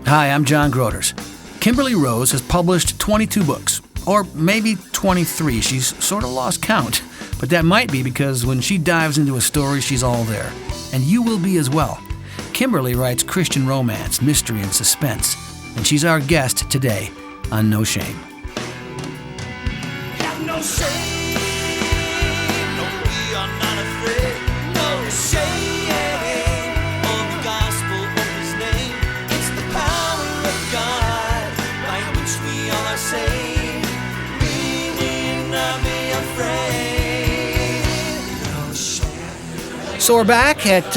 Hi, I'm John Groders. Kimberly Rose has published 22 books, or maybe 23. She's sort of lost count. But that might be because when she dives into a story, she's all there. And you will be as well. Kimberly writes Christian romance, mystery, and suspense. And she's our guest today on No Shame. Have no shame. No, we are not afraid. No shame of the gospel of his name. It's the power of God by which we all are saved. We need not be afraid. No shame. So we're back at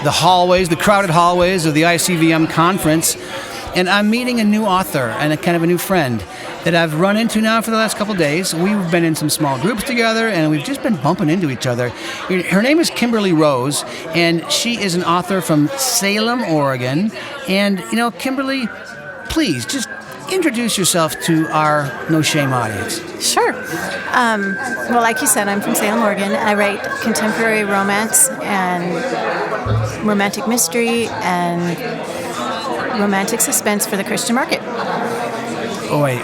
the hallways, the crowded hallways of the ICVM conference. And I'm meeting a new author and a kind of a new friend that I've run into now for the last couple of days. We've been in some small groups together, and we've just been bumping into each other. Her name is Kimberly Rose, and she is an author from Salem, Oregon. And, Kimberly, please just introduce yourself to our No Shame audience. Sure. Well, like you said, I'm from Salem, Oregon. I write contemporary romance and romantic mystery and romantic suspense for the Christian market. Oh, wait.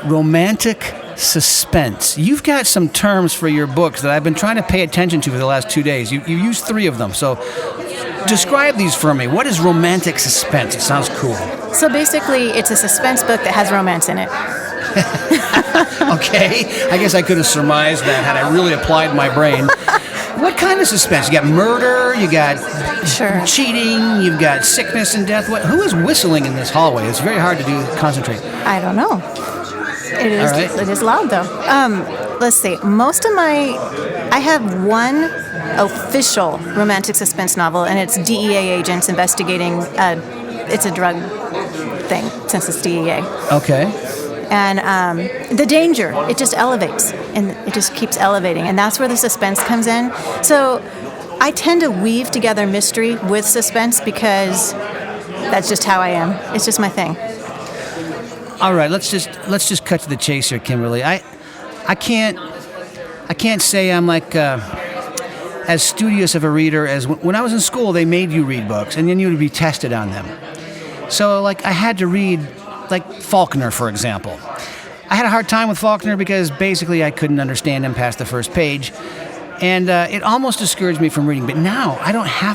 Romantic suspense. You've got some terms for your books that I've been trying to pay attention to for the last 2 days. You used 3 of them, so describe these for me. What is romantic suspense? It sounds cool. So basically, it's a suspense book that has romance in it. Okay. I guess I could have surmised that had I really applied my brain. What kind of suspense? You got murder, you got cheating, you've got sickness and death. Who is whistling in this hallway? It's very hard to concentrate. I don't know. It is. All right. It is loud though. Let's see. I have one official romantic suspense novel, and it's DEA agents investigating. It's a drug thing since it's DEA. Okay. And the danger, it just elevates, and it just keeps elevating, and that's where the suspense comes in. So I tend to weave together mystery with suspense because that's just how I am. It's just my thing. All right, let's just cut to the chase here, Kimberly. I can't say I'm like as studious of a reader as when I was in school. They made you read books, and then you would be tested on them. So I had to read. Like Faulkner, for example. I had a hard time with Faulkner because basically I couldn't understand him past the first page. And it almost discouraged me from reading. But now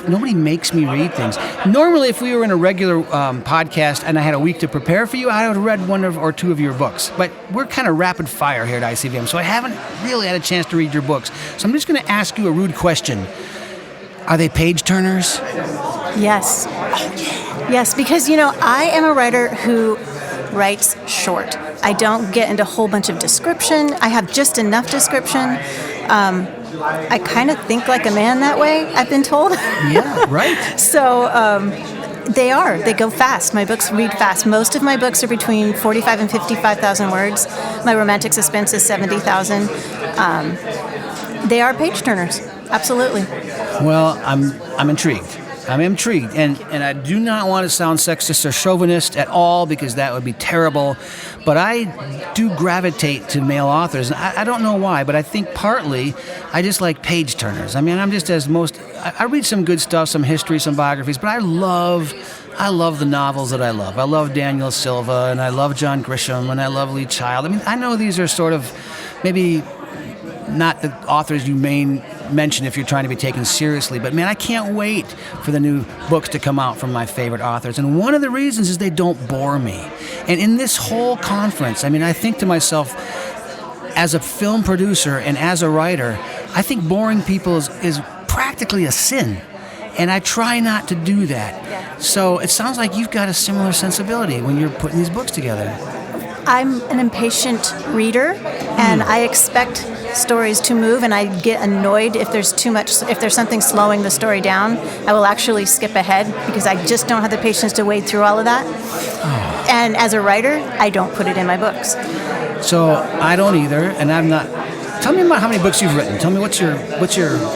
nobody makes me read things. Normally, if we were in a regular podcast and I had a week to prepare for you, I would have read 1 or 2 of your books. But we're kind of rapid fire here at ICVM, so I haven't really had a chance to read your books. So I'm just going to ask you a rude question. Are they page turners? Yes. Yes, because, I am a writer who writes short. I don't get into a whole bunch of description. I have just enough description. I kind of think like a man that way, I've been told. Yeah, right. So they go fast. My books read fast. Most of my books are between 45 and 55,000 words. My romantic suspense is 70,000. They are page turners, absolutely. Well, I'm intrigued. I'm intrigued, and I do not want to sound sexist or chauvinist at all because that would be terrible, but I do gravitate to male authors. I don't know why, but I think partly I just like page turners. I mean, I'm just I read some good stuff, some history, some biographies, but I love the novels that I love. I love Daniel Silva, and I love John Grisham, and I love Lee Child. I mean, I know these are sort of maybe not the authors you mention if you're trying to be taken seriously, but man, I can't wait for the new books to come out from my favorite authors. And one of the reasons is they don't bore me. And in this whole conference, I mean, I think to myself, as a film producer and as a writer, I think boring people is practically a sin. And I try not to do that. Yeah. So it sounds like you've got a similar sensibility when you're putting these books together. I'm an impatient reader, and I expect stories to move, and I get annoyed if there's something slowing the story down. I will actually skip ahead because I just don't have the patience to wade through all of that. Oh. And as a writer, I don't put it in my books. So I don't either, and I'm not. Tell me me about how many books you've written. Tell me what's your.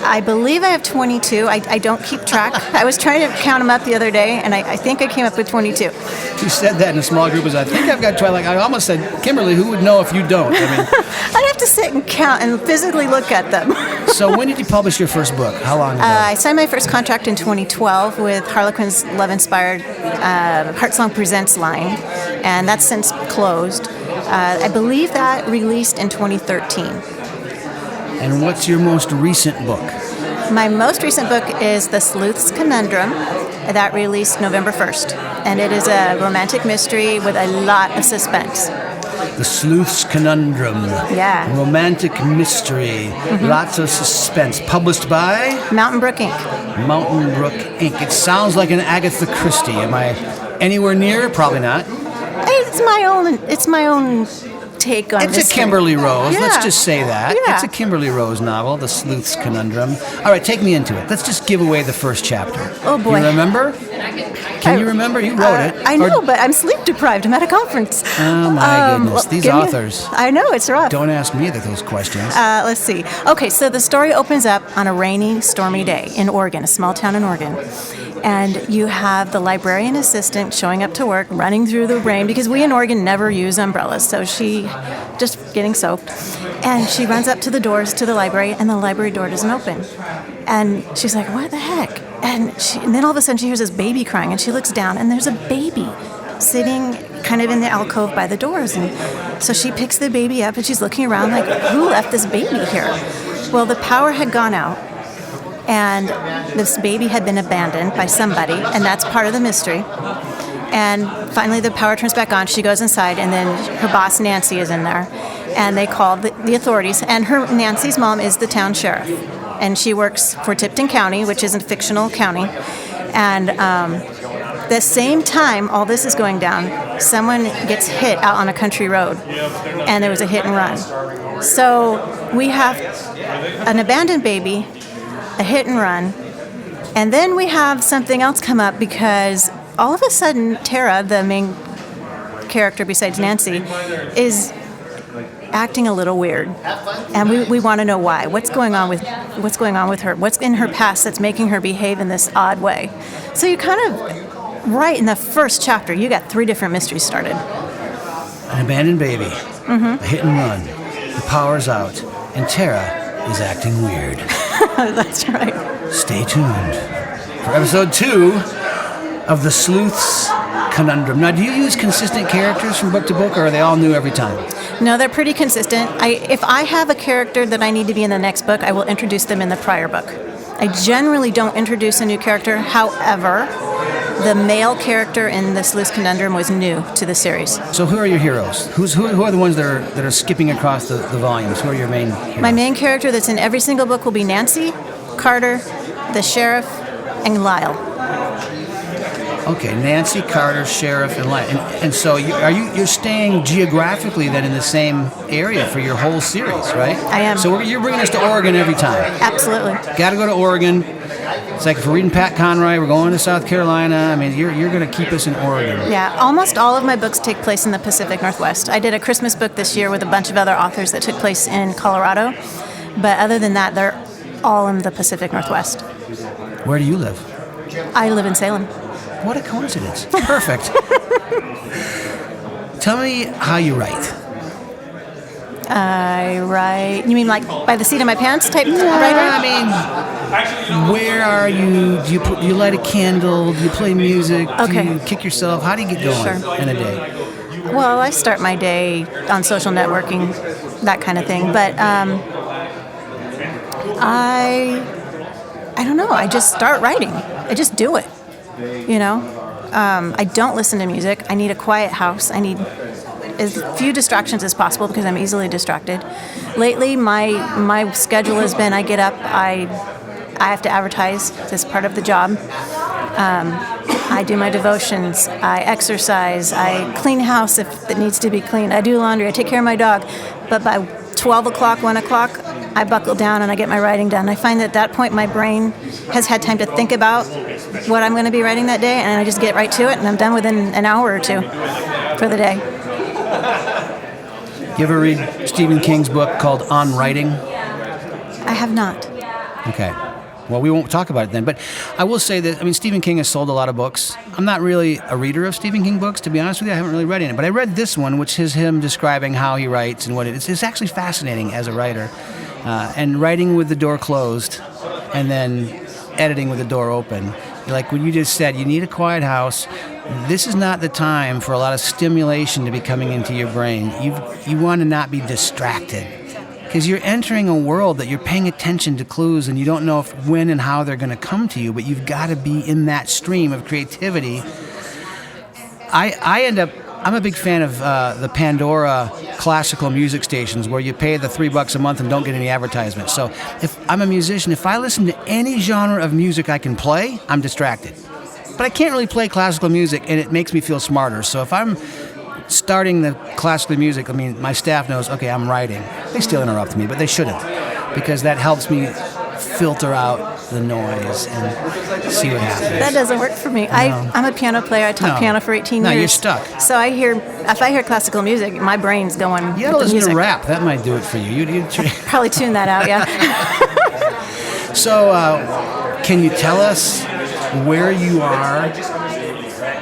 I believe I have 22. I don't keep track. I was trying to count them up the other day, and I think I came up with 22. You said that in a small group. As I think I've got 12. Like I almost said, Kimberly, who would know if you don't? I mean, I'd have to sit and count and physically look at them. so when did you publish your first book? How long ago? I signed my first contract in 2012 with Harlequin's love-inspired Heartsong Presents line, and that's since closed. I believe that released in 2013. And what's your most recent book? My most recent book is The Sleuth's Conundrum. That released November 1st. And it is a romantic mystery with a lot of suspense. The Sleuth's Conundrum. Yeah. Romantic mystery. Lots of suspense. Published by? Mountain Brook Inc. Mountain Brook Inc. It sounds like an Agatha Christie. Am I anywhere near? Probably not. It's my own take on It's this a Kimberly Rose. Yeah. Let's just say that. Yeah. It's a Kimberly Rose novel, The Sleuth's Conundrum. All right, take me into it. Let's just give away the first chapter. Oh, boy. You remember? Can you remember? You wrote it. I know, but I'm sleep deprived. I'm at a conference. Oh, my goodness. These give me- authors. I know, it's rough. Don't ask me those questions. Let's see. Okay, so the story opens up on a rainy, stormy day in Oregon, a small town in Oregon. And you have the librarian assistant showing up to work, running through the rain, because we in Oregon never use umbrellas, so she just getting soaked. And she runs up to the doors to the library, and the library door doesn't open. And she's like, what the heck? And then all of a sudden she hears this baby crying, and she looks down, and there's a baby sitting kind of in the alcove by the doors. And so she picks the baby up, and she's looking around like, who left this baby here? Well, the power had gone out, and this baby had been abandoned by somebody, and that's part of the mystery. And finally the power turns back on, she goes inside, and then her boss Nancy is in there, and they call the authorities, and Nancy's mom is the town sheriff, and she works for Tipton County, which is a fictional county. And the same time all this is going down, someone gets hit out on a country road, and there was a hit and run. So we have an abandoned baby, a hit and run, and then we have something else come up, because all of a sudden Tara, the main character besides Nancy, is acting a little weird, and we want to know why. What's going on with her? What's in her past that's making her behave in this odd way? So you kind of, right in the first chapter, you got 3 different mysteries started. An abandoned baby, a hit and run, the power's out, and Tara is acting weird. That's right. Stay tuned for episode 2 of The Sleuth's Conundrum. Now, do you use consistent characters from book to book, or are they all new every time? No, they're pretty consistent. If I have a character that I need to be in the next book, I will introduce them in the prior book. I generally don't introduce a new character. However, the male character in The Sleuth's Conundrum was new to the series. So who are your heroes? Who are the ones that are skipping across the volumes? Who are your main heroes? My main character that's in every single book will be Nancy, Carter, the sheriff, and Lyle. Okay, Nancy, Carter, Sheriff, and Lyle. And so you're staying geographically then in the same area for your whole series, right? I am. So you're bringing us to Oregon every time. Absolutely. Got to go to Oregon. It's like if we're reading Pat Conroy, we're going to South Carolina. I mean, you're going to keep us in Oregon. Yeah, almost all of my books take place in the Pacific Northwest. I did a Christmas book this year with a bunch of other authors that took place in Colorado. But other than that, they're all in the Pacific Northwest. Where do you live? I live in Salem. What a coincidence. Perfect. Tell me how you write. I write, you mean like by the seat of my pants type writer? I mean, where are you? Do you light a candle? Do you play music? Okay. Do you kick yourself? How do you get going Sure. in a day? Well, I start my day on social networking, that kind of thing. But I don't know. I just start writing. I just do it. You know, I don't listen to music. I need a quiet house. I need as few distractions as possible because I'm easily distracted. Lately, my schedule has been: I get up, I have to advertise. That's part of the job. I do my devotions. I exercise. I clean house if it needs to be cleaned. I do laundry. I take care of my dog. But by 12 o'clock, 1 o'clock, I buckle down and I get my writing done. I find that at that point my brain has had time to think about what I'm going to be writing that day, and I just get right to it, and I'm done within an hour or 2 for the day. You ever read Stephen King's book called On Writing? have not. Okay. Well, we won't talk about it then. But I will say that, I mean, Stephen King has sold a lot of books. I'm not really a reader of Stephen King books, to be honest with you. I haven't really read any. But I read this one, which is him describing how he writes and what it is. It's actually fascinating as a writer. And writing with the door closed and then editing with the door open. Like what you just said, you need a quiet house. This is not the time for a lot of stimulation to be coming into your brain. You want to not be distracted. Because you're entering a world that you're paying attention to clues and you don't know when and how they're going to come to you, but you've got to be in that stream of creativity. I'm a big fan of the Pandora classical music stations where you pay the $3 a month and don't get any advertisements. So if I'm a musician, if I listen to any genre of music I can play, I'm distracted. But I can't really play classical music and it makes me feel smarter. So if I'm starting the classical music, I mean, my staff knows, okay, I'm writing. They still interrupt me, but they shouldn't, because that helps me filter out the noise and see what happens. That doesn't work for me. No. I'm a piano player. I taught piano for 18 years. No, you're stuck. So if I hear classical music, my brain's going You with gotta the listen music. to rap. That might do it for you. Probably tune that out, yeah. So, can you tell us where you are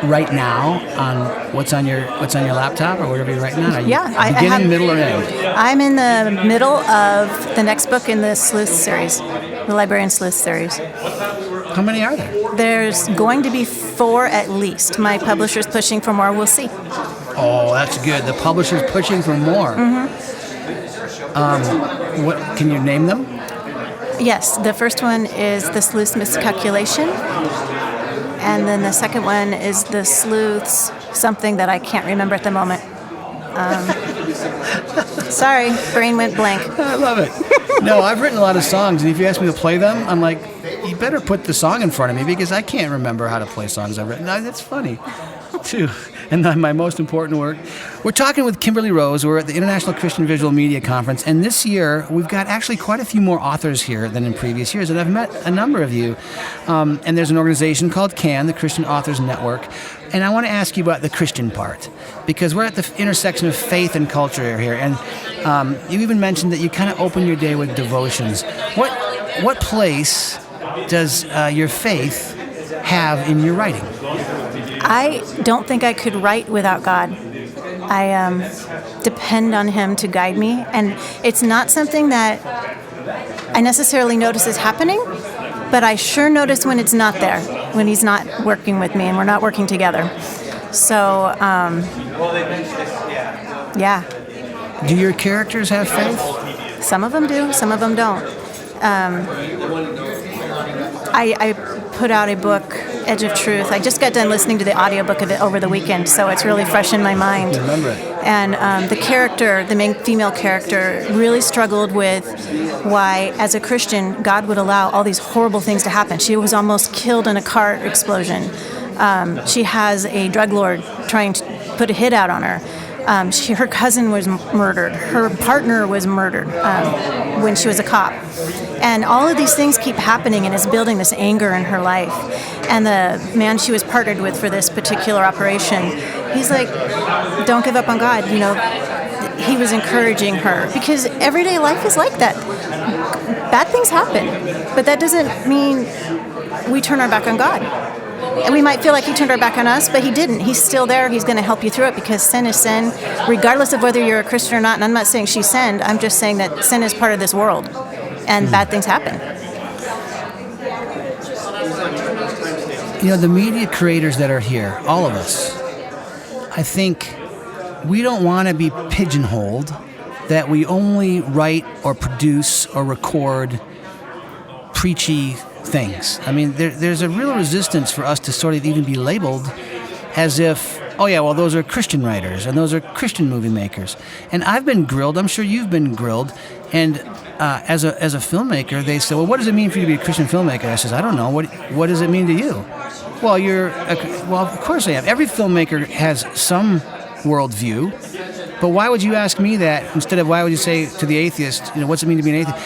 right now on what's on your laptop or whatever you're writing on? Are you beginning, middle, or end? I'm in the middle of the next book in the Sleuth series, the Librarian Sleuth series. How many are there? There's going to be 4 at least. My publisher's pushing for more. We'll see. Oh, that's good. The publisher's pushing for more. What can you name them? Yes, the first one is The Sleuth's Miscalculation. And then the second one is The Sleuth's something that I can't remember at the moment. Sorry, brain went blank. I love it. No, I've written a lot of songs, and if you ask me to play them, I'm like, you better put the song in front of me because I can't remember how to play songs I've written. No, that's funny, too. And then my most important work. We're talking with Kimberly Rose. We're at the International Christian Visual Media Conference, and this year we've got actually quite a few more authors here than in previous years, and I've met a number of you. And there's an organization called CAN, the Christian Authors Network, and I want to ask you about the Christian part, because we're at the intersection of faith and culture here, and you even mentioned that you kind of open your day with devotions. What place does your faith have in your writing? I don't think I could write without God. I depend on Him to guide me, and it's not something that I necessarily notice is happening, but I sure notice when it's not there, when He's not working with me and we're not working together. So, yeah. Do your characters have faith? Some of them do, some of them don't. I put out a book, Edge of Truth. I just got done listening to the audiobook of it over the weekend, so it's really fresh in my mind. I remember it. And the character, the main female character, really struggled with why, as a Christian, God would allow all these horrible things to happen. She was almost killed in a car explosion. She has a drug lord trying to put a hit out on her. Her cousin was murdered. Her partner was murdered when she was a cop. And all of these things keep happening, and it's building this anger in her life. And the man she was partnered with for this particular operation, he's like, don't give up on God. You know, he was encouraging her, because everyday life is like that. Bad things happen, but that doesn't mean we turn our back on God. And we might feel like He turned our back on us, but He didn't. He's still there. He's going to help you through it, because sin is sin, regardless of whether you're a Christian or not. And I'm not saying she sinned. I'm just saying that sin is part of this world, and bad things happen. You know, the media creators that are here, all of us, I think we don't want to be pigeonholed that we only write or produce or record preachy things. I mean, there's a real resistance for us to sort of even be labeled as if, oh yeah, well, those are Christian writers and those are Christian movie makers. And I've been grilled, I'm sure you've been grilled, and as a filmmaker, they say, well, what does it mean for you to be a Christian filmmaker? I says, I don't know. What does it mean to you? Well, well, of course I have. Every filmmaker has some worldview, but why would you ask me that instead of why would you say to the atheist, you know, what's it mean to be an atheist?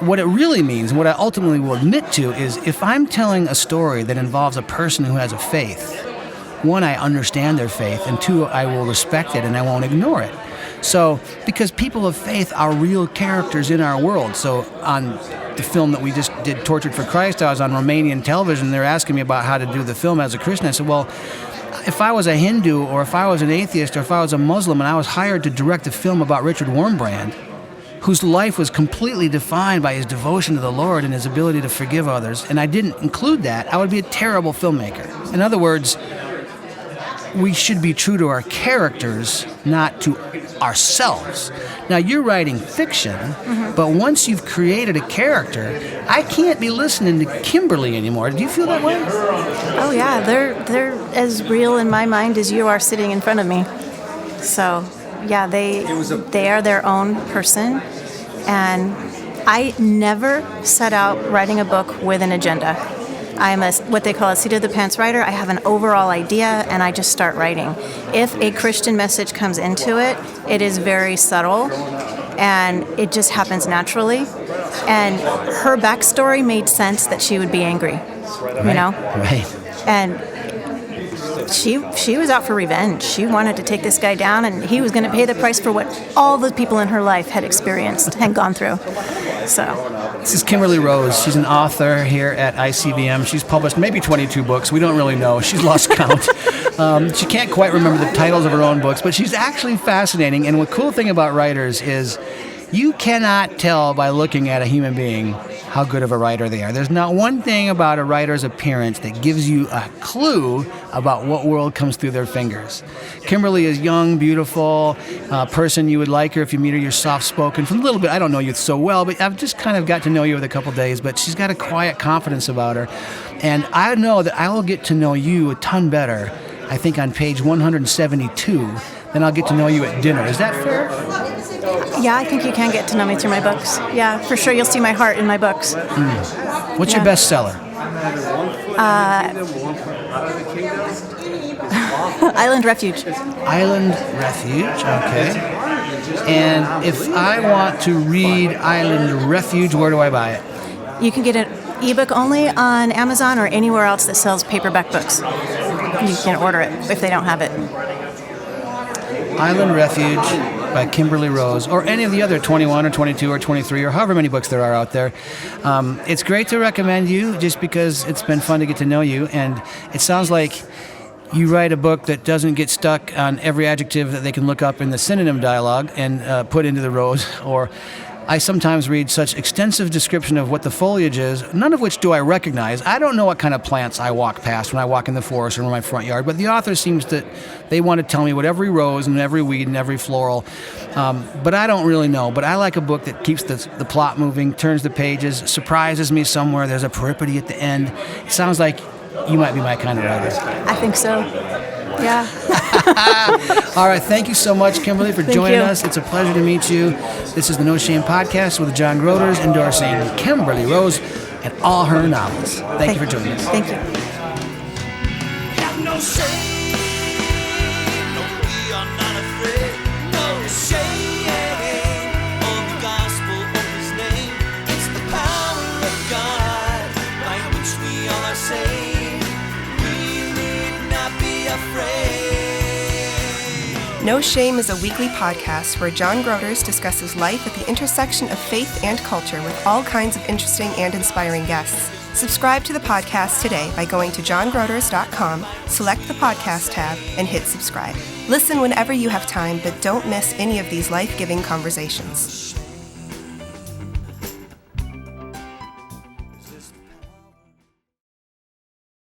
What it really means, and what I ultimately will admit to, is if I'm telling a story that involves a person who has a faith, one, I understand their faith, and two, I will respect it and I won't ignore it. So, because people of faith are real characters in our world. So, on the film that we just did, Tortured for Christ, I was on Romanian television. They're asking me about how to do the film as a Christian. I said, well, if I was a Hindu or if I was an atheist or if I was a Muslim and I was hired to direct a film about Richard Wurmbrand, whose life was completely defined by his devotion to the Lord and his ability to forgive others, and I didn't include that, I would be a terrible filmmaker. In other words, we should be true to our characters, not to ourselves. Now, you're writing fiction, but once you've created a character, I can't be listening to Kimberly anymore. Do you feel that way? Oh yeah, they're as real in my mind as you are sitting in front of me. So yeah, they are their own person, and I never set out writing a book with an agenda. I'm what they call a seat of the pants writer. I have an overall idea, and I just start writing. If a Christian message comes into it, it is very subtle, and it just happens naturally. And her backstory made sense that she would be angry, you know? Right. And she was out for revenge. She wanted to take this guy down, and he was going to pay the price for what all the people in her life had experienced and gone through. So this is Kimberly Rose. She's an author here at ICBM. She's published maybe 22 books. We don't really know. She's lost count. She can't quite remember the titles of her own books, but she's actually fascinating. And the cool thing about writers is you cannot tell by looking at a human being how good of a writer they are. There's not one thing about a writer's appearance that gives you a clue about what world comes through their fingers. Kimberly is young, beautiful, person you would like her if you meet her. You're soft-spoken. From a little bit, I don't know you so well, but I've just kind of got to know you over a couple days, but she's got a quiet confidence about her. And I know that I will get to know you a ton better, I think, on page 172 than I'll get to know you at dinner. Is that fair? yeah, I think you can get to know me through my books. Yeah, for sure. You'll see my heart in my books. What's your best seller? Island Refuge. Island Refuge, okay. And if I want to read Island Refuge, where do I buy it? You can get an ebook only on Amazon or anywhere else that sells paperback books. You can order it if they don't have it. Island Refuge by Kimberly Rose, or any of the other 21 or 22 or 23 or however many books there are out there. It's great to recommend you just because it's been fun to get to know you, and it sounds like you write a book that doesn't get stuck on every adjective that they can look up in the synonym dialogue and put into the rose. Or I sometimes read such extensive description of what the foliage is, none of which do I recognize. I don't know what kind of plants I walk past when I walk in the forest or in my front yard, but the author seems that they want to tell me what every rose and every weed and every floral, but I don't really know. But I like a book that keeps the plot moving, turns the pages, surprises me somewhere, there's a peripety at the end. It sounds like you might be my kind of writer. I think so. Yeah. All right. Thank you so much, Kimberly, for joining us. It's a pleasure to meet you. This is the No Shame Podcast with John Groders endorsing Kimberly Rose and all her novels. Thank you for joining us. Thank you. Have no shame, no, we are not afraid. No shame on the gospel of His name. It's the power of God by which we all are saved. We need not be afraid. No Shame is a weekly podcast where John Groders discusses life at the intersection of faith and culture with all kinds of interesting and inspiring guests. Subscribe to the podcast today by going to johngroders.com, select the podcast tab, and hit subscribe. Listen whenever you have time, but don't miss any of these life-giving conversations.